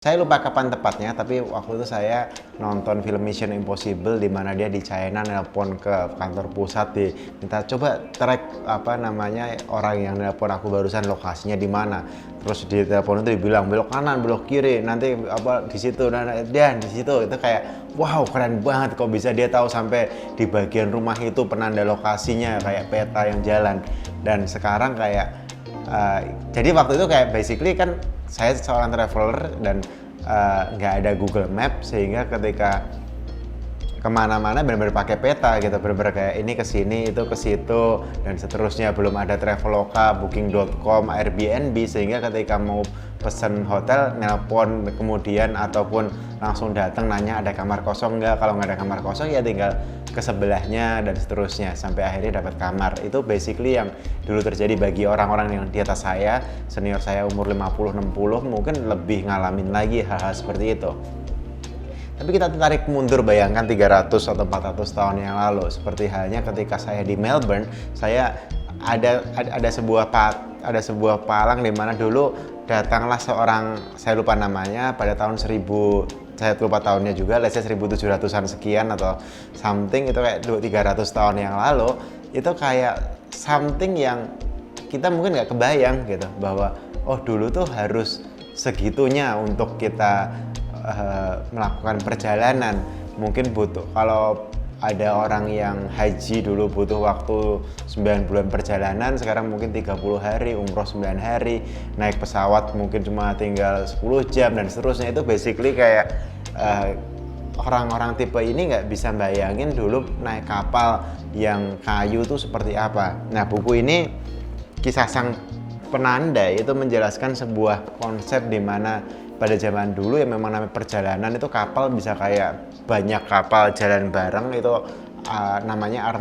Saya lupa kapan tepatnya, tapi waktu itu saya nonton film Mission Impossible di mana dia di China nelpon ke kantor pusat minta coba track apa namanya orang yang nelpon aku barusan lokasinya di mana. Terus di telepon itu dibilang belok kanan, belok kiri, nanti apa di situ dan di situ itu kayak wow keren banget kok bisa dia tahu sampai di bagian rumah itu penanda lokasinya kayak peta yang jalan. Dan sekarang kayak jadi waktu itu kayak basically kan saya seorang traveler dan nggak ada Google Map sehingga ketika kemana-mana benar-benar pakai peta gitu, benar-benar kayak ini ke sini, itu ke situ dan seterusnya. Belum ada Traveloka, Booking.com, Airbnb sehingga ketika mau pesen hotel nelpon kemudian ataupun langsung datang nanya ada kamar kosong nggak, kalau nggak ada kamar kosong ya tinggal ke sebelahnya dan seterusnya sampai akhirnya dapat kamar. Itu basically yang dulu terjadi bagi orang-orang yang di atas saya, senior saya umur 50-60 mungkin lebih ngalamin lagi hal-hal seperti itu. Tapi kita tarik mundur, bayangkan 300 atau 400 tahun yang lalu. Seperti halnya ketika saya di Melbourne, saya ada sebuah palang di mana dulu datanglah seorang, saya lupa namanya, pada tahun 1000, saya lupa tahunnya juga, let's say 1700-an sekian atau something, itu kayak 300 tahun yang lalu. Itu kayak something yang kita mungkin nggak kebayang gitu, bahwa oh dulu tuh harus segitunya untuk kita melakukan perjalanan. Mungkin butuh, kalau ada orang yang haji dulu butuh waktu 9 bulan perjalanan, sekarang mungkin 30 hari, umroh 9 hari, naik pesawat mungkin cuma tinggal 10 jam dan seterusnya. Itu basically kayak orang-orang tipe ini nggak bisa bayangin dulu naik kapal yang kayu tuh seperti apa. Nah, buku ini Kisah Sang Penanda itu menjelaskan sebuah konsep di mana pada zaman dulu yang memang namanya perjalanan itu kapal bisa kayak banyak kapal jalan bareng itu namanya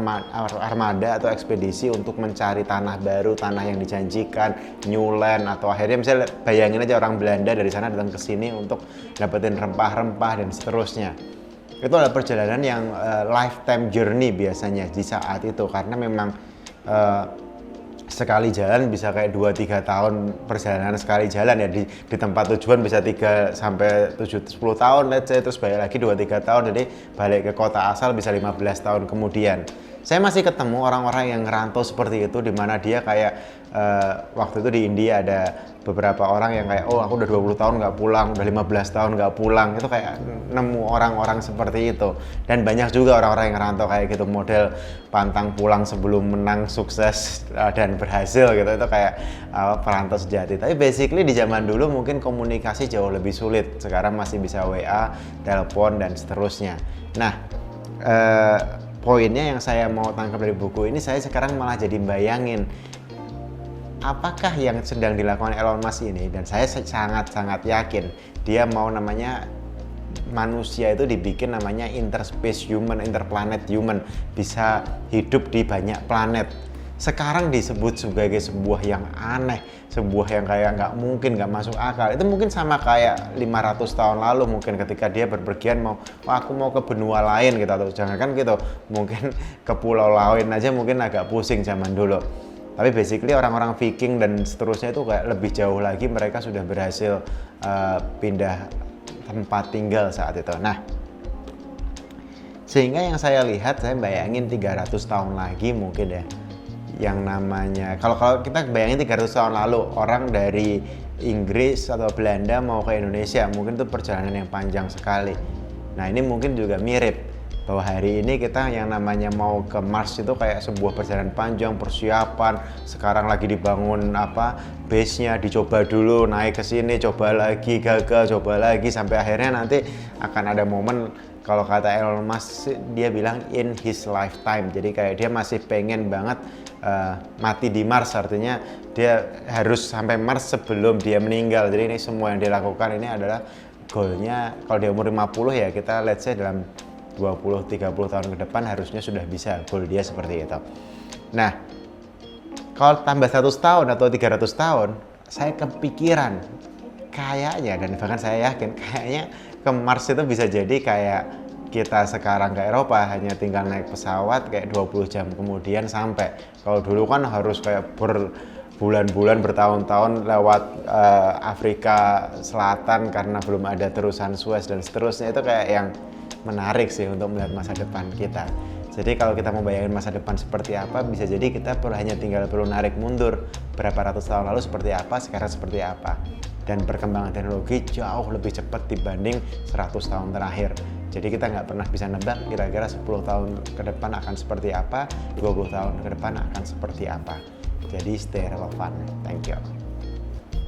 armada atau ekspedisi untuk mencari tanah baru, tanah yang dijanjikan, new land, atau akhirnya misalnya bayangin aja orang Belanda dari sana datang ke sini untuk dapetin rempah-rempah dan seterusnya. Itu adalah perjalanan yang lifetime journey biasanya di saat itu, karena memang sekali jalan bisa kayak 2-3 tahun perjalanan sekali jalan ya, di tempat tujuan bisa 3 sampai 7-10 tahun let's say, terus balik lagi 2-3 tahun, jadi balik ke kota asal bisa 15 tahun kemudian. Saya masih ketemu orang-orang yang ngerantau seperti itu, di mana dia kayak waktu itu di India ada beberapa orang yang kayak oh aku udah 20 tahun nggak pulang, udah 15 tahun nggak pulang. Itu kayak nemu orang-orang seperti itu. Dan banyak juga orang-orang yang ngerantau kayak gitu, model pantang pulang sebelum menang, sukses dan berhasil gitu. Itu kayak perantau sejati. Tapi basically di zaman dulu mungkin komunikasi jauh lebih sulit. Sekarang masih bisa WA, telepon dan seterusnya. Nah, poinnya yang saya mau tangkap dari buku ini, saya sekarang malah jadi bayangin apakah yang sedang dilakukan Elon Musk ini, dan saya sangat-sangat yakin dia mau namanya manusia itu dibikin namanya interspace human, interplanet human, bisa hidup di banyak planet. Sekarang disebut sebagai sebuah yang aneh, sebuah yang kayak nggak mungkin, nggak masuk akal. Itu mungkin sama kayak 500 tahun lalu mungkin ketika dia berpergian mau aku mau ke benua lain gitu, atau jangan kan gitu, mungkin ke pulau lain aja mungkin agak pusing zaman dulu. Tapi basically orang-orang Viking dan seterusnya itu kayak lebih jauh lagi, mereka sudah berhasil pindah tempat tinggal saat itu. Nah, sehingga yang saya lihat, saya bayangin 300 tahun lagi mungkin ya, yang namanya kalau kita bayangin 300 tahun lalu orang dari Inggris atau Belanda mau ke Indonesia, mungkin itu perjalanan yang panjang sekali. Nah, ini mungkin juga mirip, bahwa hari ini kita yang namanya mau ke Mars itu kayak sebuah perjalanan panjang, persiapan. Sekarang lagi dibangun base-nya, dicoba dulu naik ke sini, coba lagi gagal, coba lagi sampai akhirnya nanti akan ada momen, kalau kata Elon Musk dia bilang in his lifetime. Jadi kayak dia masih pengen banget mati di Mars, artinya dia harus sampai Mars sebelum dia meninggal. Jadi ini semua yang dia lakukan ini adalah goalnya, kalau dia umur 50 ya kita let's say dalam 20-30 tahun ke depan harusnya sudah bisa goal dia seperti itu. Nah, kalau tambah 100 tahun atau 300 tahun, saya kepikiran kayaknya, dan bahkan saya yakin kayaknya ke Mars itu bisa jadi kayak kita sekarang ke Eropa, hanya tinggal naik pesawat kayak 20 jam kemudian sampai. Kalau dulu kan harus kayak bulan-bulan bertahun-tahun lewat Afrika Selatan karena belum ada terusan Suez dan seterusnya. Itu kayak yang menarik sih untuk melihat masa depan kita. Jadi kalau kita mau bayangin masa depan seperti apa, bisa jadi kita hanya tinggal perlu narik mundur berapa ratus tahun lalu seperti apa, sekarang seperti apa. Dan perkembangan teknologi jauh lebih cepat dibanding 100 tahun terakhir. Jadi kita nggak pernah bisa nebak kira-kira 10 tahun ke depan akan seperti apa, 20 tahun ke depan akan seperti apa. Jadi stay relevan. Thank you.